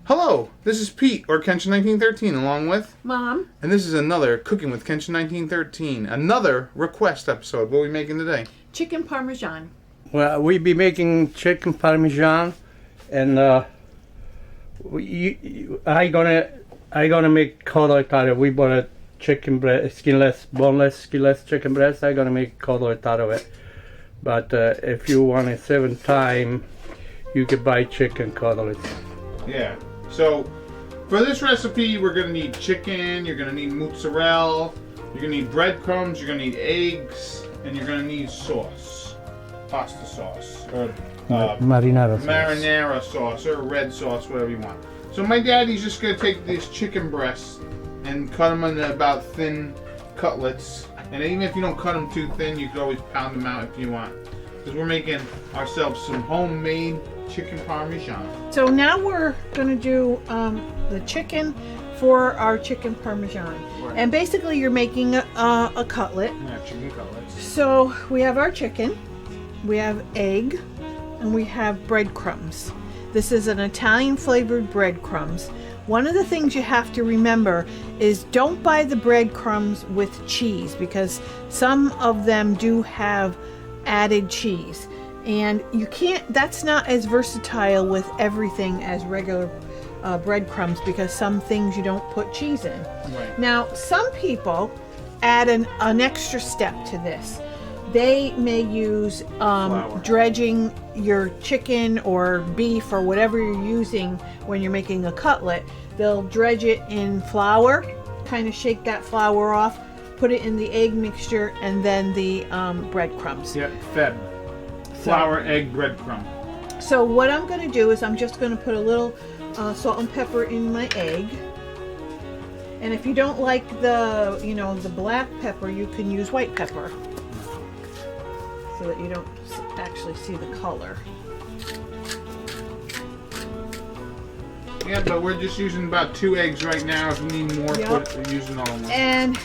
Hello, this is Pete, or Kenshin1913, along with... Mom. And this is another Cooking with Kenshin1913, another request episode. What are we making today? Chicken Parmesan. Well, we be making chicken Parmesan, and I gonna make cutlet out of it. We bought a chicken breast, boneless, skinless chicken breast. I gonna make cutlet out of it. But if you want to save time, you can buy chicken cutlets. Yeah. So, for this recipe, we're going to need chicken, you're going to need mozzarella, you're going to need breadcrumbs, you're going to need eggs, and you're going to need sauce. Pasta sauce. Or Marinara sauce, or red sauce, whatever you want. So my daddy's just going to take these chicken breasts and cut them into about thin cutlets. And even if you don't cut them too thin, you can always pound them out if you want. Because we're making ourselves some homemade chicken Parmesan. So now we're going to do the chicken for our chicken Parmesan. Right. And basically you're making a cutlet. Yeah, chicken cutlets. So we have our chicken, we have egg, and we have breadcrumbs. This is an Italian flavored breadcrumbs. One of the things you have to remember is don't buy the breadcrumbs with cheese, because some of them do have added cheese. And you can't, that's not as versatile with everything as regular breadcrumbs, because some things you don't put cheese in. Right. Now, some people add an extra step to this. They may use dredging your chicken or beef or whatever you're using when you're making a cutlet. They'll dredge it in flour, kind of shake that flour off, put it in the egg mixture, and then the breadcrumbs. Yeah, fed. Flour, egg, breadcrumb. So what I'm going to do is I'm just going to put a little salt and pepper in my egg. And if you don't like the, the black pepper, you can use white pepper, so that you don't actually see the color. Yeah, but we're just using about 2 eggs right now. If you need more, we're using all of them. And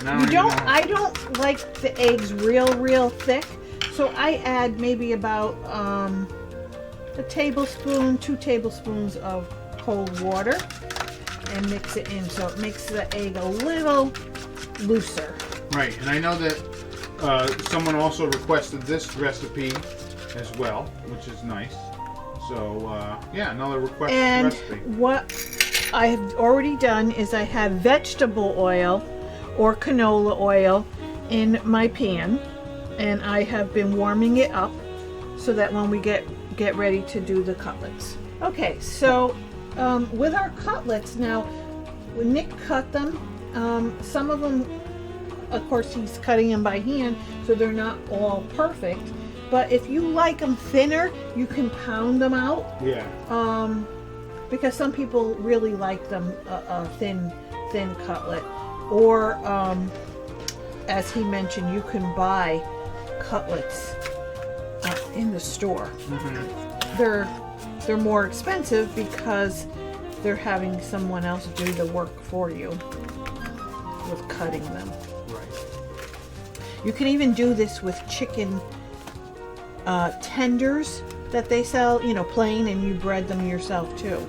I don't like the eggs real thick. So I add maybe about a tablespoon, 2 tablespoons of cold water and mix it in, so it makes the egg a little looser. Right, and I know that someone also requested this recipe as well, which is nice. So, yeah, another requested recipe. And what I have already done is I have vegetable oil or canola oil in my pan. And I have been warming it up so that when we get ready to do the cutlets. Okay, so with our cutlets now, Nick cut them. Some of them, of course, he's cutting them by hand, so they're not all perfect. But if you like them thinner, you can pound them out. Yeah. Because some people really like them a thin cutlet. Or as he mentioned, you can buy cutlets in the store. Mm-hmm. They're more expensive because they're having someone else do the work for you with cutting them. Right. You can even do this with chicken tenders that they sell, plain, and you bread them yourself too.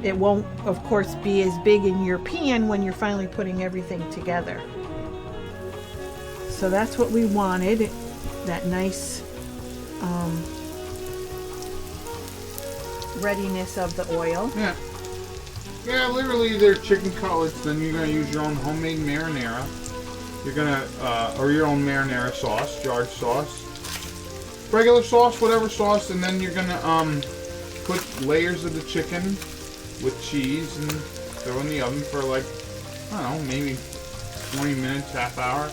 It won't, of course, be as big in your pan when you're finally putting everything together. So that's what we wanted, that nice readiness of the oil. Yeah. Yeah, literally they're chicken cutlets, then you're going to use your own homemade marinara. You're going to, or your own marinara sauce, jarred sauce. Regular sauce, whatever sauce, and then you're going to put layers of the chicken with cheese and throw in the oven for like, I don't know, maybe 20 minutes, half hour.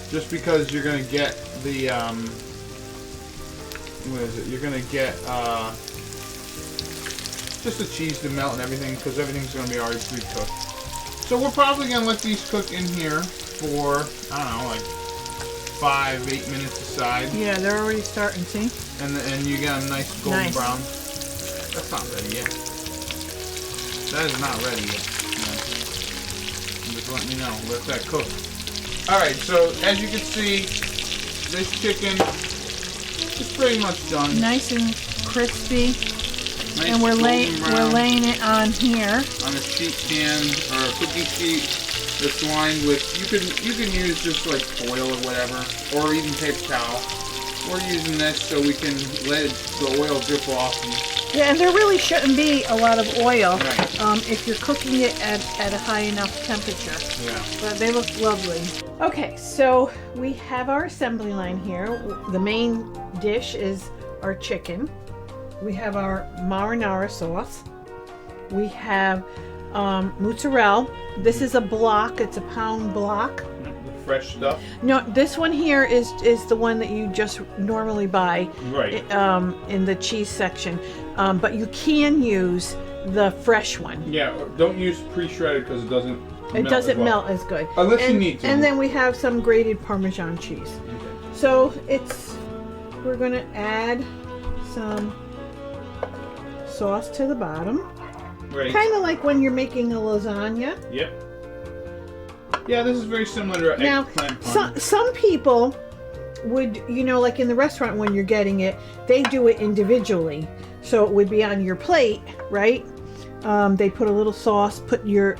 Just because you're going to get the, what is it? You're going to get just the cheese to melt and everything, because everything's going to be already pre-cooked. So we're probably going to let these cook in here for, I don't know, like 5-8 minutes aside. Yeah, they're already starting, see? And you got a nice golden brown. That's not ready yet. That is not ready yet. No. Just let me know. Let that cook. Alright, so as you can see, this chicken is pretty much done. Nice and crispy. Nice And we're golden brown laying it on here. on a sheet pan or a cookie sheet that's lined with, you can use just like foil or whatever, or even paper towel. We're using this so we can let the oil drip off. Yeah, and there really shouldn't be a lot of oil Right. if you're cooking it at a high enough temperature. Yeah. But they look lovely. Okay, so we have our assembly line here. The main dish is our chicken. We have our marinara sauce. We have mozzarella. This is a block. It's a pound block. The fresh stuff. No, this one here is the one that you just normally buy Right. in the cheese section. But you can use the fresh one. Yeah, don't use pre-shredded because it doesn't Melt as good. Unless you need to. And then we have some grated Parmesan cheese. Okay. So we're gonna add some sauce to the bottom. Right. Kind of like when you're making a lasagna. Yep. Yeah, this is very similar to Now, eggplant parm. some people would, like in the restaurant when you're getting it, they do it individually. So it would be on your plate, right? They put a little sauce, put your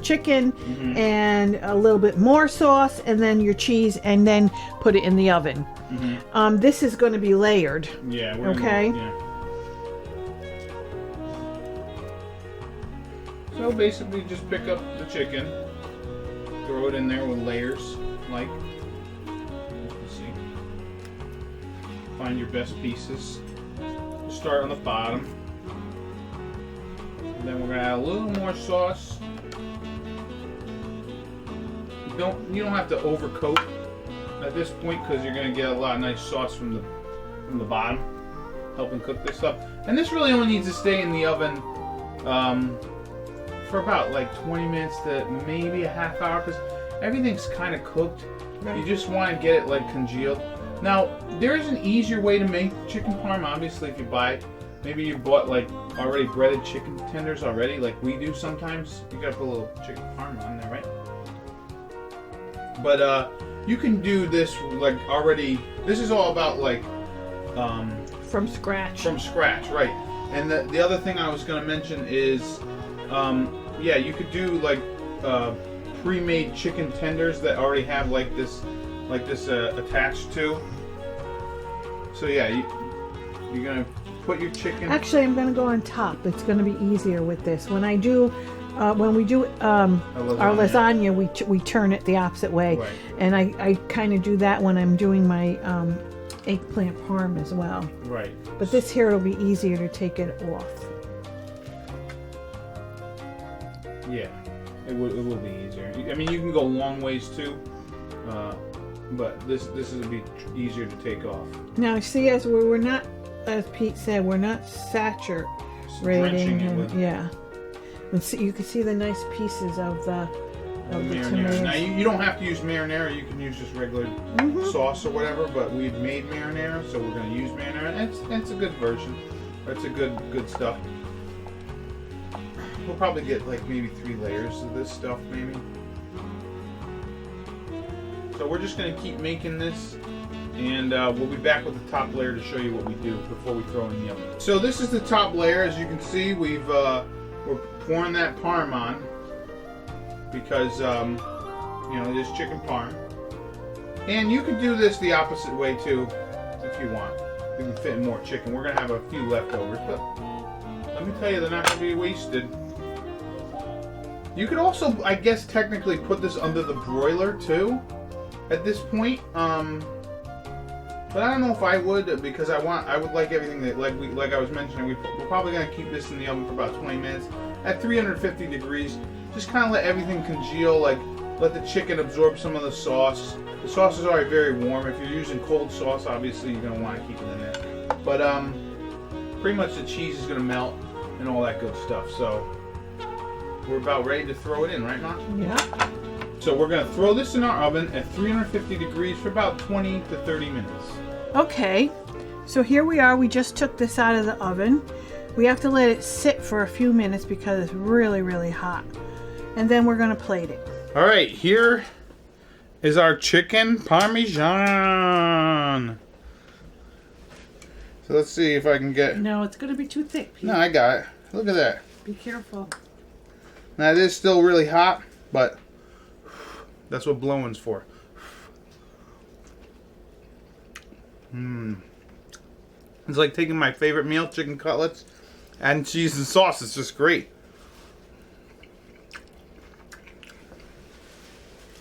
chicken, and a little bit more sauce, and then your cheese, and then put it in the oven. This is going to be layered. Yeah. Okay. So basically, just pick up the chicken, throw it in there with layers, like. Let's see. Find your best pieces. Start on the bottom. And then we're gonna add a little more sauce. You don't have to overcoat at this point because you're gonna get a lot of nice sauce from the bottom, helping cook this up. And this really only needs to stay in the oven for about like 20 minutes to maybe a half hour because everything's kind of cooked. Right. You just want to get it like congealed. Now there is an easier way to make chicken parm. Obviously, if you buy. Maybe you bought like already breaded chicken tenders already, like we do sometimes. You gotta put a little chicken parm on there, right? But you can do this like already. This is all about like From scratch. from scratch, right? And the other thing I was gonna mention is, yeah, you could do like pre-made chicken tenders that already have like this attached to. So yeah, you're gonna put your chicken. Actually, I'm going to go on top. It's going to be easier with this. When we do our lasagna, we turn it the opposite way, Right. and I kind of do that when I'm doing my eggplant parm as well. Right. But this here will be easier to take it off. Yeah, it will be easier. I mean, you can go long ways too, but this will be easier to take off. Now, see, we're not, as Pete said, we're not saturating. Drenching it with Yeah. And see, you can see the nice pieces of the marinara. tomatoes. Now you don't have to use marinara. You can use just regular sauce or whatever. But we've made marinara, so we're going to use marinara. It's a good version. It's a good stuff. We'll probably get like maybe 3 layers of this stuff, maybe. So we're just going to keep making this, and we'll be back with the top layer to show you what we do before we throw it in the oven. So this is the top layer. As you can see, we're pouring that parm on because it is chicken parm. And you could do this the opposite way too, if you want. You can fit in more chicken. We're gonna have a few leftovers, but let me tell you, they're not gonna be wasted. You could also, I guess, technically put this under the broiler too. At this point, but I don't know if I would, because I would like everything that, like I was mentioning, we're probably gonna keep this in the oven for about 20 minutes at 350 degrees. Just kind of let everything congeal, like let the chicken absorb some of the sauce. The sauce is already very warm. If you're using cold sauce, obviously you're gonna want to keep it in there. But pretty much the cheese is gonna melt and all that good stuff. So we're about ready to throw it in, right, Ma? Yeah. So we're gonna throw this in our oven at 350 degrees for about 20 to 30 minutes. Okay, so here we are. We just took this out of the oven. We have to let it sit for a few minutes because it's really, really hot. And then we're gonna plate it. All right, here is our chicken parmesan. So So let's see if I can get... No, it's going to be too thick, Pete. No, I got it. Look at that. Be careful. Now it is still really hot, but that's what blowing's for. It's like taking my favorite meal, chicken cutlets, adding cheese and sauce. It's just great.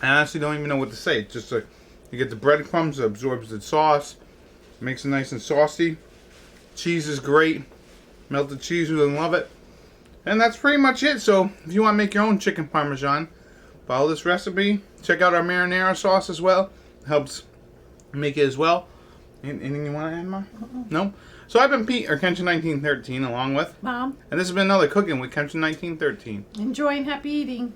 I honestly don't even know what to say. It's just like you get the breadcrumbs, it absorbs the sauce, makes it nice and saucy. Cheese is great. Melted cheese, who doesn't love it? And that's pretty much it. So if you want to make your own chicken parmesan, follow this recipe. Check out our marinara sauce as well. Helps make it as well. Anything you want to add, Mom? No? So I've been Pete, or Kenshin1913, along with Mom, and this has been another Cooking with Kenshin1913. enjoy and happy eating.